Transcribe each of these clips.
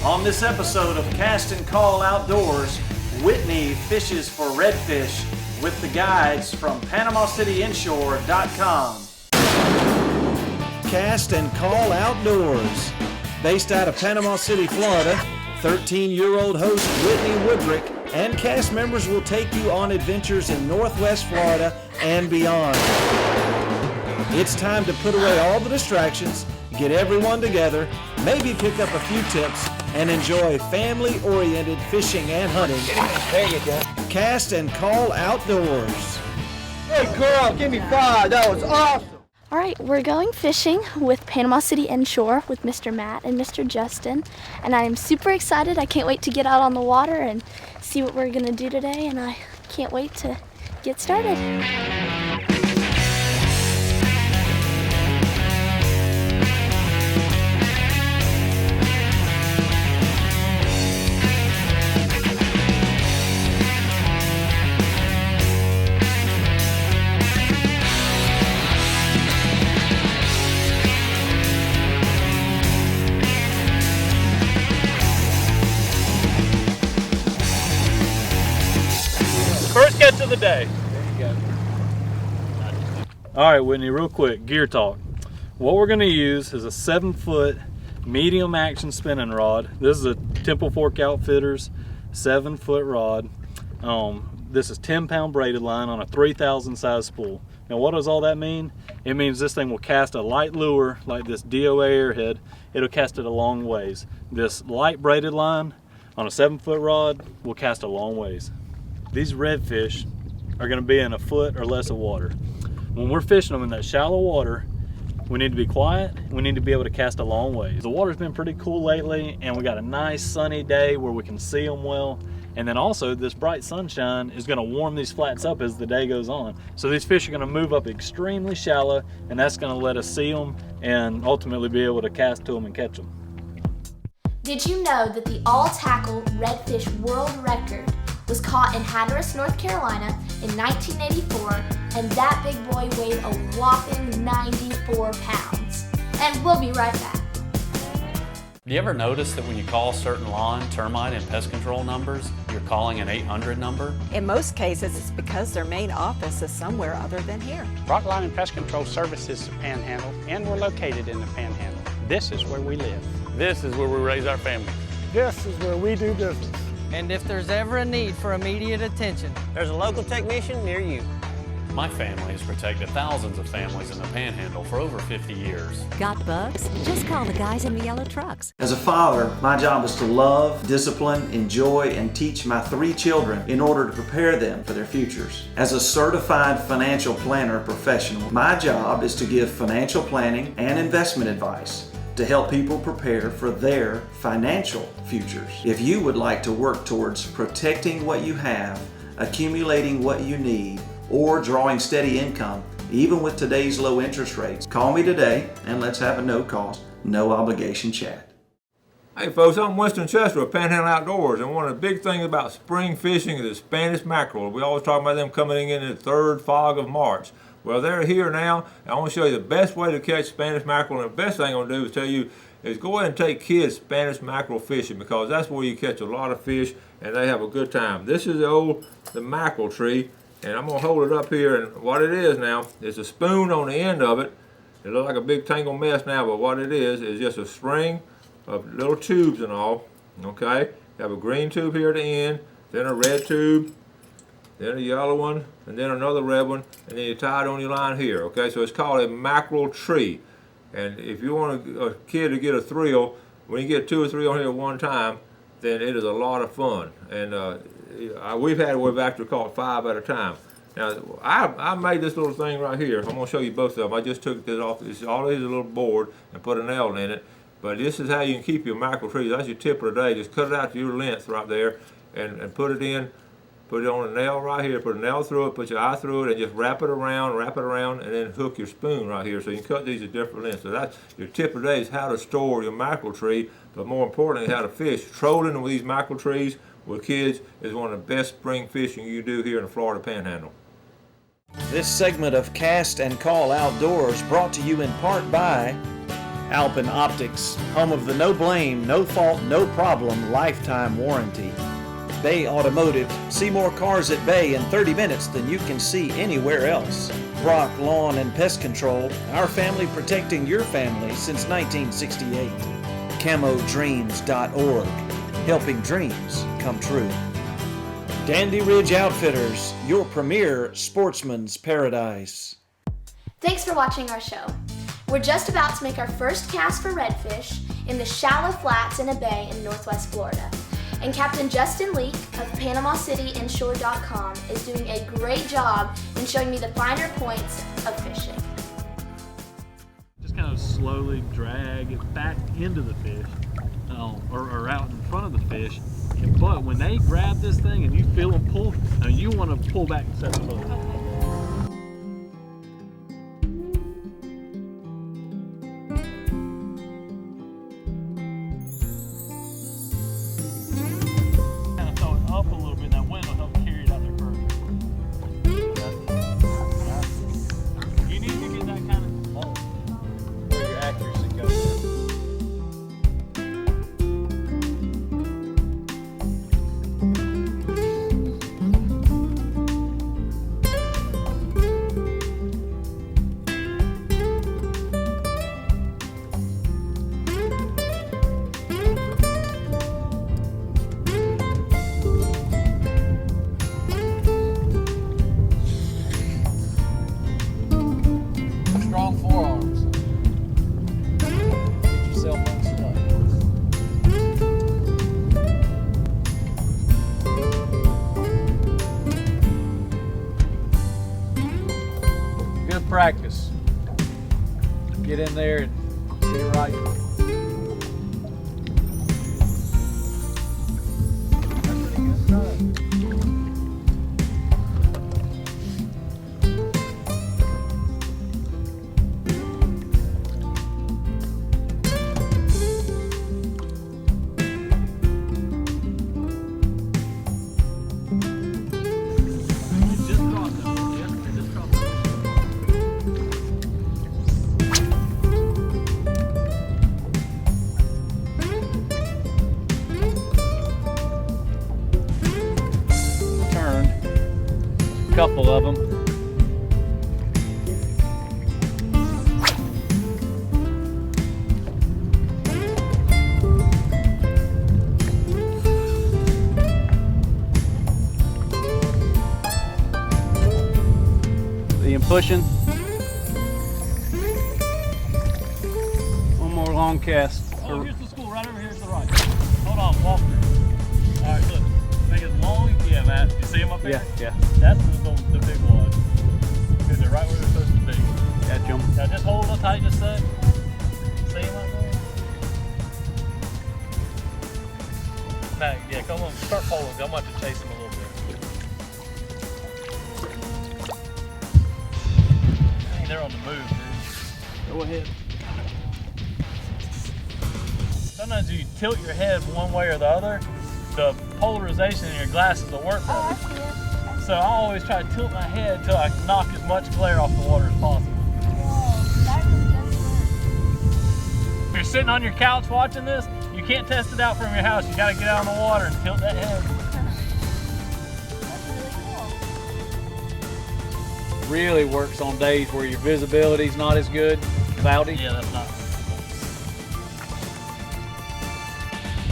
On this episode of Cast and Call Outdoors, Whitney fishes for redfish with the guides from PanamaCityInshore.com. Cast and Call Outdoors. Based out of Panama City, Florida, 13-year-old host Whitney Woodrick and cast members will take you on adventures in Northwest Florida and beyond. It's time to put away all the distractions, get everyone together, maybe pick up a few tips, and enjoy family-oriented fishing and hunting. There you go. Cast and Call Outdoors. Hey girl, give me 5. That was awesome. All right, we're going fishing with Panama City Inshore with Mr. Matt and Mr. Justin, and I am super excited. I can't wait to get out on the water and see what we're gonna do today, and I can't wait to get started. First catch of the day. There you go. All right, Whitney, real quick, gear talk. What we're gonna use is a 7-foot medium action spinning rod. This is a Temple Fork Outfitters 7-foot rod. This is 10-pound braided line on a 3,000 size spool. Now what does all that mean? It means this thing will cast a light lure like this DOA airhead. It'll cast it a long ways. This light braided line on a 7-foot rod will cast a long ways. These redfish are gonna be in a foot or less of water. When we're fishing them in that shallow water, we need to be quiet. We need to be able to cast a long ways. The water's been pretty cool lately, and we got a nice sunny day where we can see them well. And then also this bright sunshine is gonna warm these flats up as the day goes on. So these fish are gonna move up extremely shallow, and that's gonna let us see them and ultimately be able to cast to them and catch them. Did you know that the all-tackle redfish world record was caught in Hatteras, North Carolina in 1984, and that big boy weighed a whopping 94 pounds? And we'll be right back. Do you ever notice that when you call certain lawn, termite, and pest control numbers, you're calling an 800 number? In most cases, it's because their main office is somewhere other than here. Rockline and Pest Control services the Panhandle, and we're located in the Panhandle. This is where we live. This is where we raise our family. This is where we do business. And if there's ever a need for immediate attention, there's a local technician near you. My family has protected thousands of families in the Panhandle for over 50 years. Got bugs? Just call the guys in the yellow trucks. As a father, my job is to love, discipline, enjoy, and teach my 3 children in order to prepare them for their futures. As a certified financial planner professional, my job is to give financial planning and investment advice to help people prepare for their financial futures. If you would like to work towards protecting what you have, accumulating what you need, or drawing steady income, even with today's low interest rates, call me today and let's have a no-cost, no-obligation chat. Hey folks, I'm Winston Chester of Panhandle Outdoors, and one of the big things about spring fishing is the Spanish mackerel. We always talk about them coming in the 3rd fog of March. Well, they're here now, and I want to show you the best way to catch Spanish mackerel, and the best thing I'm going to do is tell you is go ahead and take kids Spanish mackerel fishing, because that's where you catch a lot of fish and they have a good time. This is the mackerel tree, and I'm going to hold it up here, and what it is now is a spoon on the end of it. It looks like a big tangled mess now, but what it is just a string of little tubes and all, okay? You have a green tube here at the end, then a red tube, then a yellow one, and then another red one, and then you tie it on your line here, okay? So it's called a mackerel tree. And if you want a kid to get a thrill, when you get 2 or 3 on here at one time, then it is a lot of fun. And we've had it where we've actually caught 5 at a time. Now, I made this little thing right here. I'm going to show you both of them. I just took this off. All it is a little board and put a nail in it. But this is how you can keep your mackerel trees. That's your tip of the day. Just cut it out to your length right there and put it in. Put it on a nail right here, put a nail through it, put your eye through it, and just wrap it around, and then hook your spoon right here. So you can cut these at different lengths. So that's your tip of the day is how to store your mackerel tree, but more importantly, how to fish. Trolling with these mackerel trees with kids is one of the best spring fishing you do here in the Florida Panhandle. This segment of Cast and Call Outdoors brought to you in part by Alpin Optics, home of the no blame, no fault, no problem lifetime warranty. Bay Automotive, see more cars at Bay in 30 minutes than you can see anywhere else. Brock Lawn and Pest Control, our family protecting your family since 1968. CamoDreams.org, helping dreams come true. Dandy Ridge Outfitters, your premier sportsman's paradise. Thanks for watching our show. We're just about to make our first cast for redfish in the shallow flats in a bay in Northwest Florida. And Captain Justin Leake of Panama City Inshore.com is doing a great job in showing me the finer points of fishing. Just kind of slowly drag it back into the fish, or out in front of the fish. But when they grab this thing and you feel them pull, you want to pull back and set the hook. Kind of throw it up a little bit, that wind will help carry it out there further. You need to get that kind of ball where your accuracy goes. Strong forearms. Get yourself unstuck. Good practice. Get in there and get it right. That's pretty good stuff. Couple of them. See him pushing. One more long cast. Oh, here's the school right over here to the right. Hold on, walk through. All right, look. Make it long. Yeah, Matt. You see him up there? Yeah. That's the big one. Because they're right where they're supposed to be. Catch them. Now just hold up tight just a sec. See him up there? Matt, yeah, come on. Start pulling. I'm going to have to chase him a little bit. Dang, they're on the move, dude. Go ahead. Sometimes you tilt your head one way or the other, the polarization in your glasses will work better. Oh, I see it. So I always try to tilt my head until I knock as much glare off the water as possible. Whoa, that really does work. If you're sitting on your couch watching this, you can't test it out from your house. You gotta get out on the water and tilt that head. That's really cool. Really works on days where your visibility's not as good, cloudy. Yeah, that's not.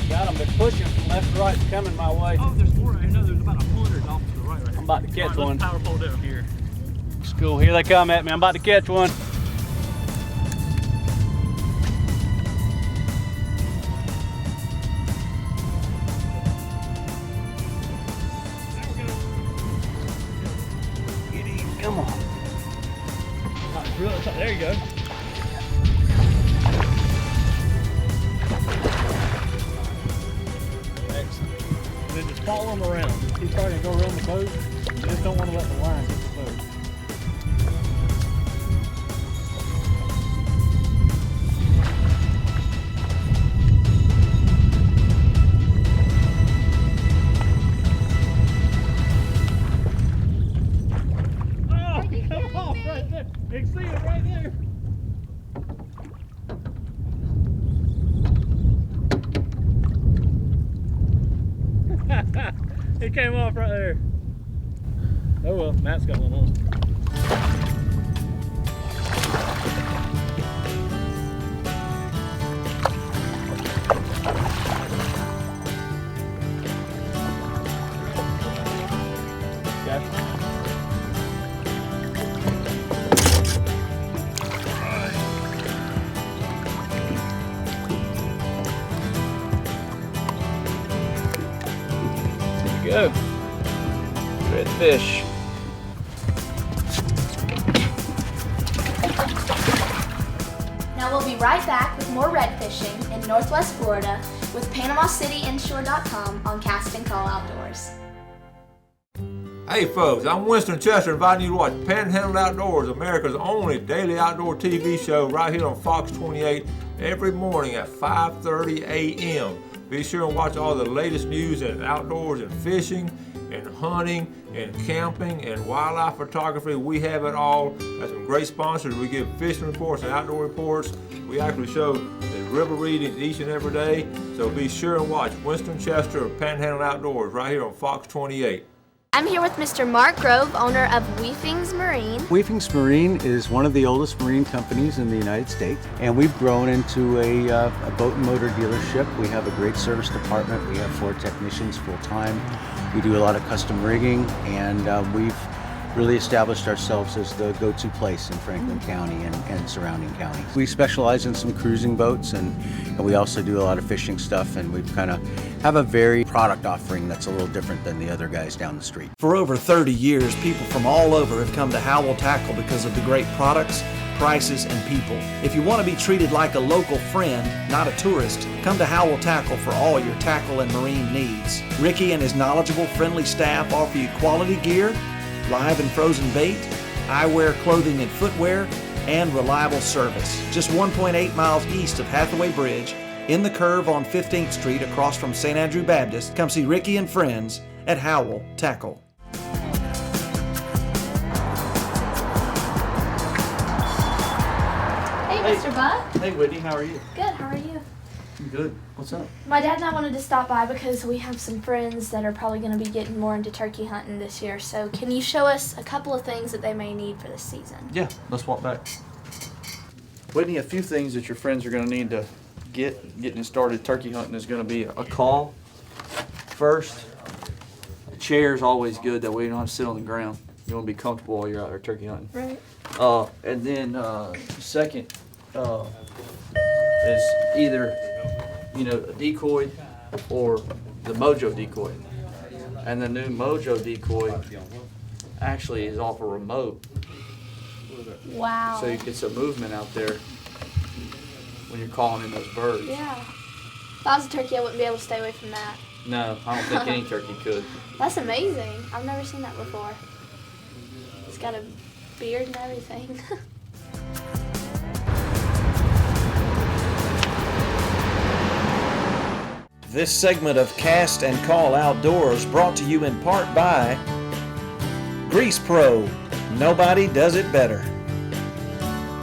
Got them. They're pushing from left to right, coming my way. Oh, there's more right here. No, there's about 100 off to the right here. I'm about to catch one. Power pole down here. It's cool. Here they come at me. I'm about to catch one. Come on. There you go. Excellent. And then just follow them around. He's probably gonna go around the boat. You just don't want to let the line hit the boat. Oh, come off right there. You can see it right there. He came off right there. Oh well, Matt's got one on. Go. Redfish. Now we'll be right back with more red fishing in Northwest Florida with PanamaCityInshore.com on Cast and Call Outdoors. Hey folks, I'm Winston Chester inviting you to watch Panhandle Outdoors, America's only daily outdoor TV show right here on Fox 28 every morning at 5:30 a.m. Be sure and watch all the latest news in outdoors and fishing and hunting and camping and wildlife photography. We have it all. Got some great sponsors. We give fishing reports and outdoor reports. We actually show the river readings each and every day. So be sure and watch Winston Chester of Panhandle Outdoors right here on Fox 28. I'm here with Mr. Mark Grove, owner of Weefings Marine. Weefings Marine is one of the oldest marine companies in the United States, and we've grown into a boat and motor dealership. We have a great service department. We have 4 technicians full-time. We do a lot of custom rigging, and we've really established ourselves as the go-to place in Franklin County and surrounding counties. We specialize in some cruising boats, and we also do a lot of fishing stuff, and we kind of have a very product offering that's a little different than the other guys down the street. For over 30 years, people from all over have come to Howell Tackle because of the great products, prices, and people. If you want to be treated like a local friend, not a tourist, come to Howell Tackle for all your tackle and marine needs. Ricky and his knowledgeable, friendly staff offer you quality gear, live and frozen bait, eyewear, clothing and footwear, and reliable service. Just 1.8 miles east of Hathaway Bridge, in the curve on 15th Street across from St. Andrew Baptist, come see Ricky and friends at Howell Tackle. Hey, Mr. Buck. Hey Whitney, how are you? Good, how are you? Good. What's up? My dad and I wanted to stop by because we have some friends that are probably going to be getting more into turkey hunting this year. So can you show us a couple of things that they may need for this season? Yeah, let's walk back. Whitney, a few things that your friends are going to need to getting started turkey hunting is going to be a call. First, a chair is always good. That way you don't have to sit on the ground. You want to be comfortable while you're out there turkey hunting. Right. And then second is either a decoy or the Mojo decoy. And the new Mojo decoy actually is off a remote. Wow. So you get some movement out there when you're calling in those birds. Yeah. If I was a turkey, I wouldn't be able to stay away from that. No, I don't think any turkey could. That's amazing. I've never seen that before. It's got a beard and everything. This segment of Cast and Call Outdoors brought to you in part by Grease Pro. Nobody does it better.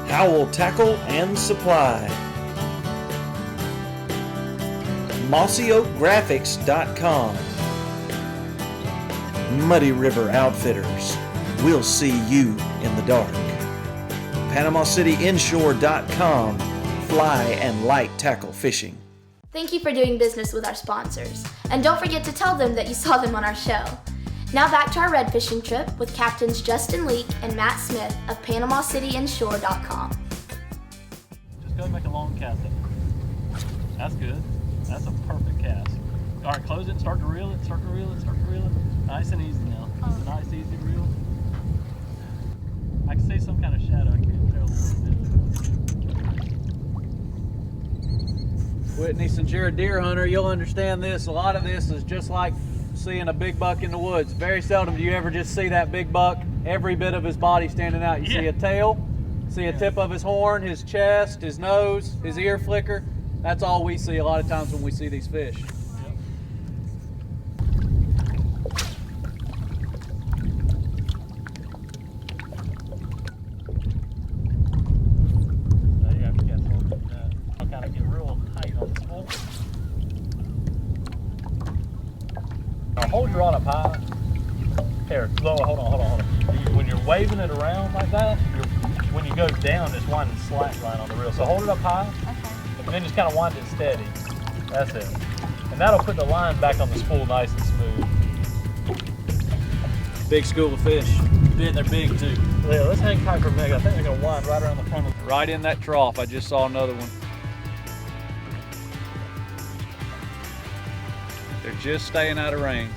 Howell Tackle and Supply. MossyOakGraphics.com. Muddy River Outfitters. We'll see you in the dark. PanamaCityInshore.com. Fly and light tackle fishing. Thank you for doing business with our sponsors. And don't forget to tell them that you saw them on our show. Now back to our red fishing trip with Captains Justin Leake and Matt Smith of PanamaCityInshore.com. Just go make a long cast. That's good. That's a perfect cast. All right, close it and start to reel it, start to reel it, start to reel it. Nice and easy now. Nice, easy reel. I can see some kind of shadow. I can't tell a little bit. Whitney, since you're a deer hunter, you'll understand this. A lot of this is just like seeing a big buck in the woods. Very seldom do you ever just see that big buck, every bit of his body standing out. You see a tail, see a tip of his horn, his chest, his nose, his ear flicker. That's all we see a lot of times when we see these fish. Now hold your rod up high. Here, hold on. When you're waving it around like that, when you go down, it's winding slack line on the reel. So hold it up high, and then just kind of wind it steady. That's it. And that'll put the line back on the spool nice and smooth. Big school of fish. They're big too. Yeah, let's hang tight for a minute. I think they're gonna wind right around the front of the... Right in that trough, I just saw another one. They're just staying out of range.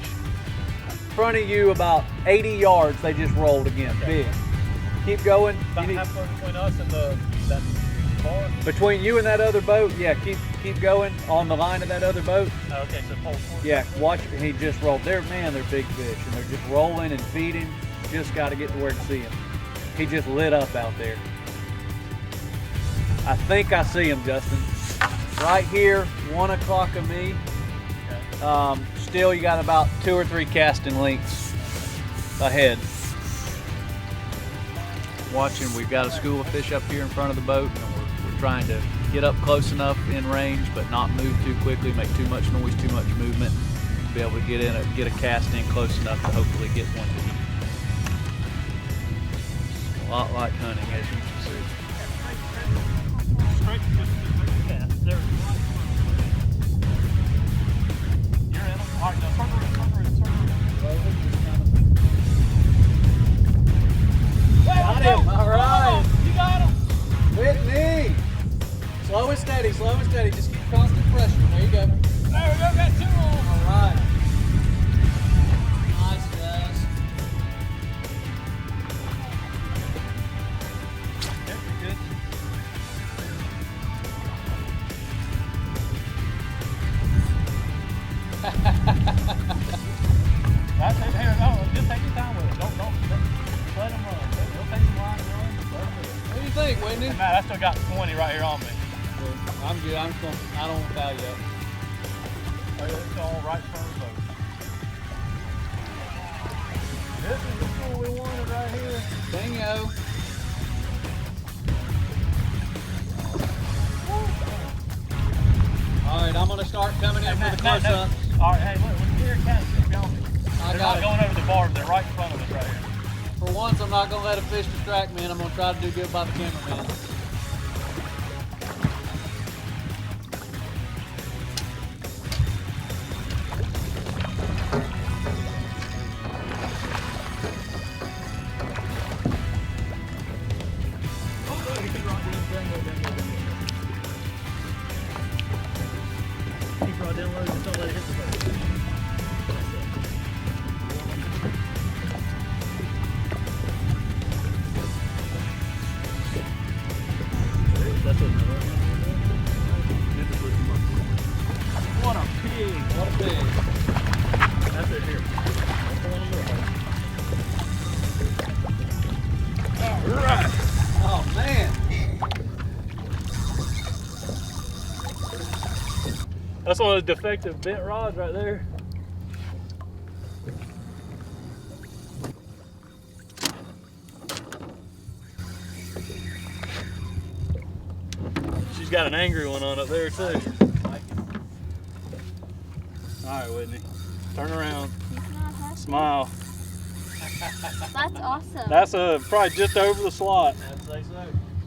In front of you about 80 yards, they just rolled again, big. Keep going. About halfway between us and that bar? Between you and that other boat, yeah, keep going on the line of that other boat. Okay, so pull forward. Yeah, watch, he just rolled. They're big fish, and they're just rolling and feeding. Just got to get to where to see him. He just lit up out there. I think I see him, Justin. Right here, 1 o'clock of me. Okay. Still, you got about 2 or 3 casting lengths ahead. Watching, we've got a school of fish up here in front of the boat, and we're trying to get up close enough in range, but not move too quickly, make too much noise, too much movement, to be able to get a cast in close enough to hopefully get one to eat. A lot like hunting, as you can see. You're in them. All right, now turn around. Got him. All right. You got him. Whitney. Slow and steady. Just keep constant pressure. There you go. There we go. Got 2 on. All right. Nice, guys. Good. That's it. Here, no, just take your time with it. Don't let them run. They'll take the line and run. Let them do it. What do you think, Whitney? Hey, Matt, I still got 20 right here on me. I'm good. I don't want to foul you up. It's all right in front of the boat. This is the school we wanted right here. Bingo. All right, I'm going to start coming in for the close-up. All right, hey, look, when you hear a cat, sit down. They're not going over the bars. They're right in front of us right here. For once, I'm not going to let a fish distract me, and I'm going to try to do good by the cameraman. Keep right down low, just don't let it hit the boat. That's what What a pig! What a pig. That's it here. All right. Oh, man. That's one of the defective bent rods right there. She's got an angry one on up there too. All right, Whitney, turn around, smile. That's awesome. That's probably just over the slot. I'd say so.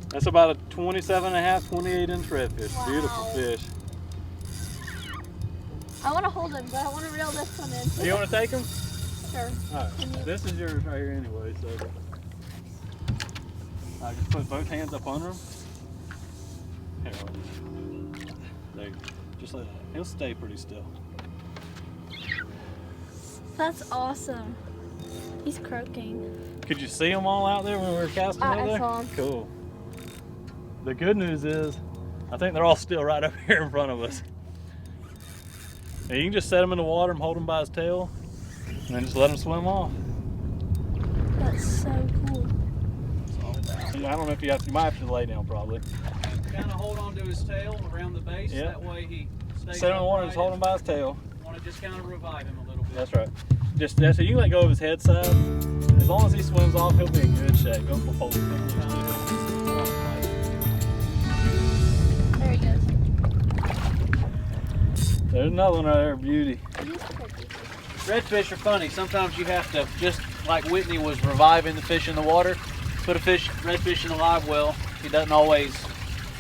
That's about a 27.5, 28-inch redfish. Wow. Beautiful fish. I want to hold him, but I want to reel this one in. Do you want to take him? Sure. All right. This is yours right here anyway, so. I just put both hands up under him. Here, there you go. Just let he'll stay pretty still. That's awesome. He's croaking. Could you see them all out there when we were casting over there? I saw 'em. Cool. The good news is, I think they're all still right up here in front of us. And you can just set him in the water and hold him by his tail, and then just let him swim off. That's so cool. I don't know if you might have to lay down probably. Kind of hold on to his tail around the base. Yeah. That way he stays Set him in the water, upright just hold him by his tail. Want to just kind of revive him a little bit. That's right. Just so you can let go of his head side. As long as he swims off, he'll be in good shape. Go for hold him. There he goes. There's another one right there, beauty. He's pretty. redfish are funny. Sometimes you have to, just like Whitney was reviving the fish in the water, put a redfish in a live well. He doesn't always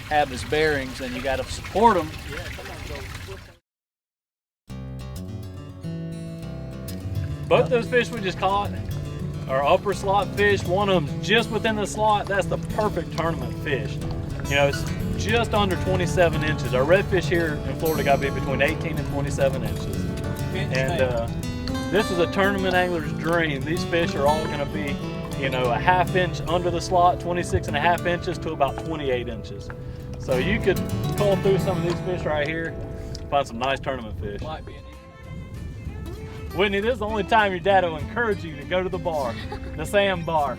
have his bearings, and you got to support him. Both those fish we just caught are upper slot fish. One of them's just within the slot. That's the perfect tournament fish. You know, it's just under 27 inches. Our redfish here in Florida got to be between 18 and 27 inches. And this is a tournament angler's dream. These fish are all going to be, you know, a ½ inch under the slot, 26.5 inches to about 28 inches. So you could pull through some of these fish right here, find some nice tournament fish. Might be. Whitney, this is the only time your dad will encourage you to go to the bar, the sandbar.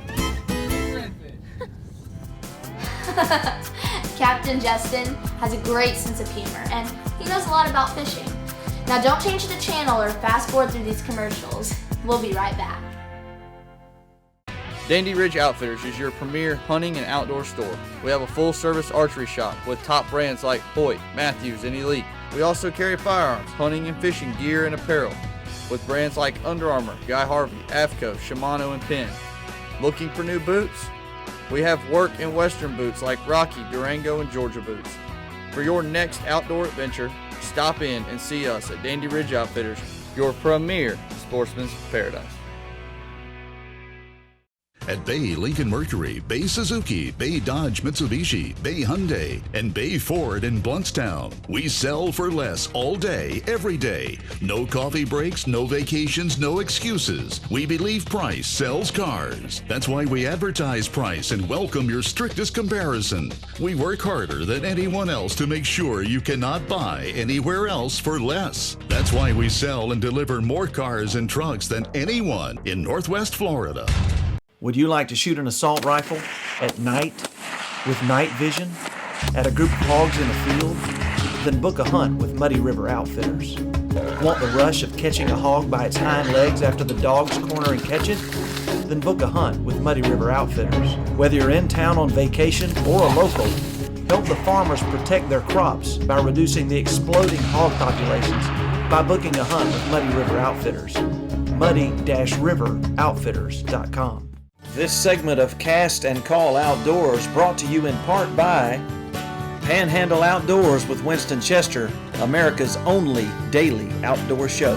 Captain Justin has a great sense of humor, and he knows a lot about fishing. Now don't change the channel or fast forward through these commercials. We'll be right back. Dandy Ridge Outfitters is your premier hunting and outdoor store. We have a full-service archery shop with top brands like Hoyt, Matthews, and Elite. We also carry firearms, hunting and fishing gear, and apparel with brands like Under Armour, Guy Harvey, AFCO, Shimano, and Penn. Looking for new boots? We have work and western boots like Rocky, Durango, and Georgia boots. For your next outdoor adventure, stop in and see us at Dandy Ridge Outfitters, your premier sportsman's paradise. At Bay Lincoln Mercury, Bay Suzuki, Bay Dodge Mitsubishi, Bay Hyundai, and Bay Ford in Bluntstown, we sell for less all day, every day. No coffee breaks, no vacations, no excuses. We believe price sells cars. That's why we advertise price and welcome your strictest comparison. We work harder than anyone else to make sure you cannot buy anywhere else for less. That's why we sell and deliver more cars and trucks than anyone in Northwest Florida. Would you like to shoot an assault rifle at night with night vision at a group of hogs in a field? Then book a hunt with Muddy River Outfitters. Want the rush of catching a hog by its hind legs after the dogs corner and catch it? Then book a hunt with Muddy River Outfitters. Whether you're in town on vacation or a local, help the farmers protect their crops by reducing the exploding hog populations by booking a hunt with Muddy River Outfitters. muddy-riveroutfitters.com. This segment of Cast and Call Outdoors brought to you in part by Panhandle Outdoors with Winston Chester, America's only daily outdoor show.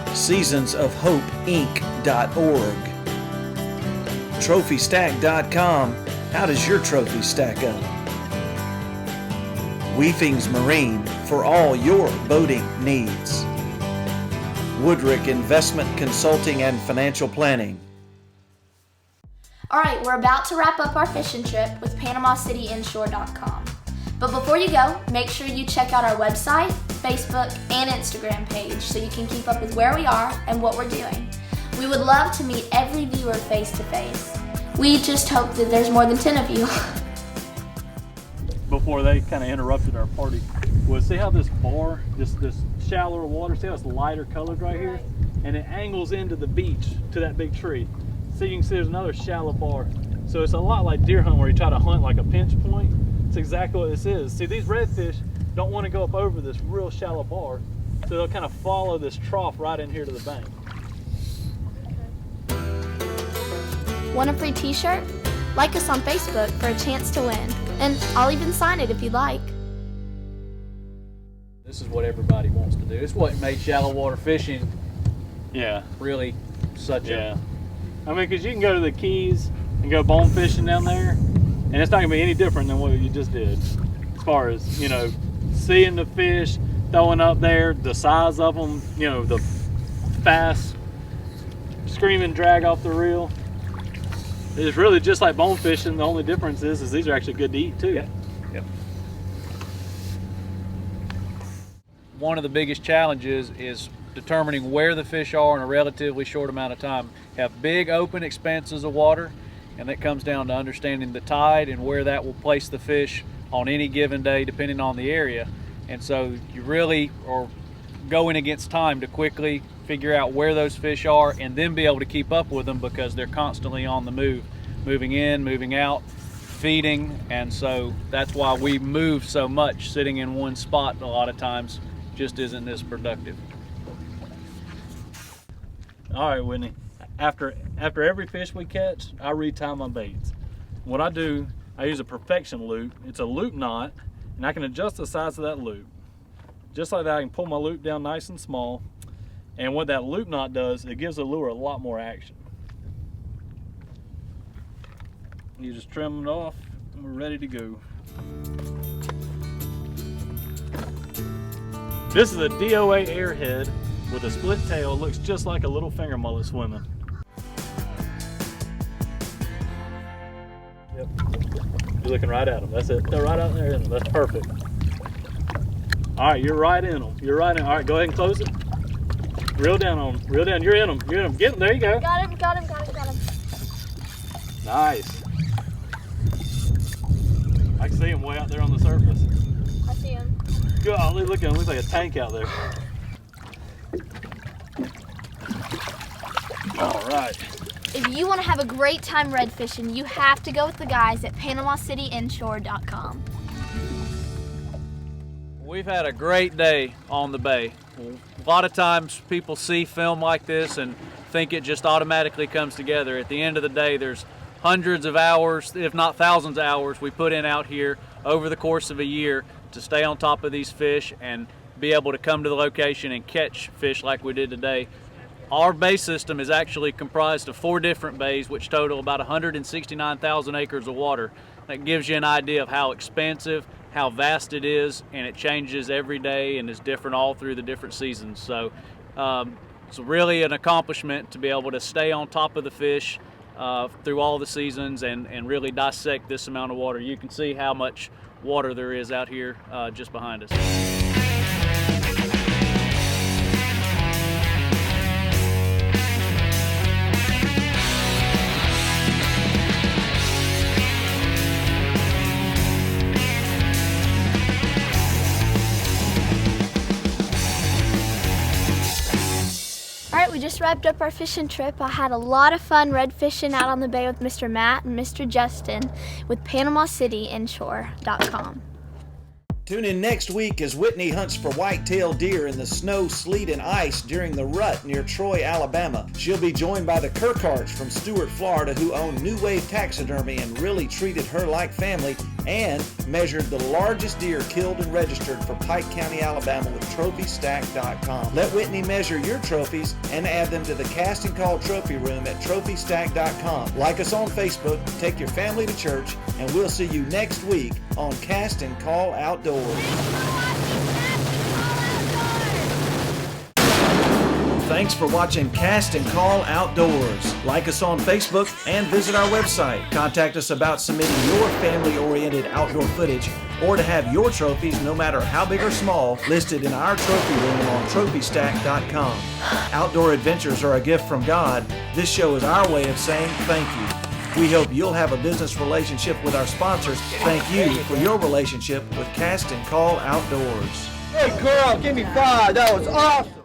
SeasonsOfHopeInc.org. TrophyStack.com. How does your trophy stack up? Weefings Marine for all your boating needs. Woodrick Investment Consulting and Financial Planning. Alright, we're about to wrap up our fishing trip with PanamaCityInshore.com. But before you go, make sure you check out our website, Facebook, and Instagram page so you can keep up with where we are and what we're doing. We would love to meet every viewer face to face. We just hope that there's more than 10 of you. Before they kind of interrupted our party, was see how this bar, this shallower water, see how it's lighter colored right here? And it angles into the beach to that big tree. So you can see there's another shallow bar. So it's a lot like deer hunting where you try to hunt like a pinch point. It's exactly what this is. See, these redfish don't want to go up over this real shallow bar, so they'll kind of follow this trough right in here to the bank. Want a free t-shirt? Like us on Facebook for a chance to win. And I'll even sign it if you'd like. This is what everybody wants to do. It's what made shallow water fishing really such a... I mean, because you can go to the Keys and go bone fishing down there, and it's not going to be any different than what you just did. As far as, you know, seeing the fish, throwing up there, the size of them, you know, the fast screaming drag off the reel. It's really just like bone fishing. The only difference is these are actually good to eat too. Yep. One of the biggest challenges is determining where the fish are in a relatively short amount of time. Have big open expanses of water, and that comes down to understanding the tide and where that will place the fish on any given day depending on the area. And so you really are going against time to quickly figure out where those fish are and then be able to keep up with them because they're constantly on the move, moving in, moving out, feeding. And so that's why we move so much. Sitting in one spot a lot of times just isn't as productive. All right, Whitney. After every fish we catch, I retie my baits. What I do, I use a perfection loop. It's a loop knot, and I can adjust the size of that loop. Just like that, I can pull my loop down nice and small. And what that loop knot does, it gives the lure a lot more action. You just trim it off, and we're ready to go. This is a DOA airhead with a split tail. It looks just like a little finger mullet swimming. Yep. You're looking right at them. That's it. They're right out there in them. That's perfect. All right, you're right in them. You're right in. All right, go ahead and close it. Reel down on them. Reel down. You're in them. You're in them. Get them. There you go. Got him, got him, got him, got him. Nice. I can see him way out there on the surface. I see him. Golly, look at him. Looks like a tank out there. All right. If you want to have a great time red fishing, you have to go with the guys at PanamaCityInshore.com. We've had a great day on the bay. A lot of times people see film like this and think it just automatically comes together. At the end of the day, there's hundreds of hours, if not thousands of hours, we put in out here over the course of a year to stay on top of these fish and be able to come to the location and catch fish like we did today. Our bay system is actually comprised of 4 different bays, which total about 169,000 acres of water. That gives you an idea of how expansive, how vast it is, and it changes every day and is different all through the different seasons. So it's really an accomplishment to be able to stay on top of the fish through all the seasons and really dissect this amount of water. You can see how much water there is out here just behind us. Alright, we just wrapped up our fishing trip. I had a lot of fun red fishing out on the bay with Mr. Matt and Mr. Justin with PanamaCityInshore.com. Tune in next week as Whitney hunts for white-tailed deer in the snow, sleet, and ice during the rut near Troy, Alabama. She'll be joined by the Kirkharts from Stuart, Florida, who own New Wave Taxidermy and really treated her like family and measured the largest deer killed and registered for Pike County, Alabama with TrophyStack.com. Let Whitney measure your trophies and add them to the Cast and Call Trophy Room at TrophyStack.com. Like us on Facebook, take your family to church, and we'll see you next week on Cast and Call Outdoors. Thanks for watching Cast and Call Outdoors. Like us on Facebook and visit our website. Contact us about submitting your family-oriented outdoor footage or to have your trophies, no matter how big or small, listed in our trophy room on TrophyStack.com. Outdoor adventures are a gift from God. This show is our way of saying thank you. We hope you'll have a business relationship with our sponsors. Thank you for your relationship with Cast and Call Outdoors. Hey girl, give me 5. That was awesome.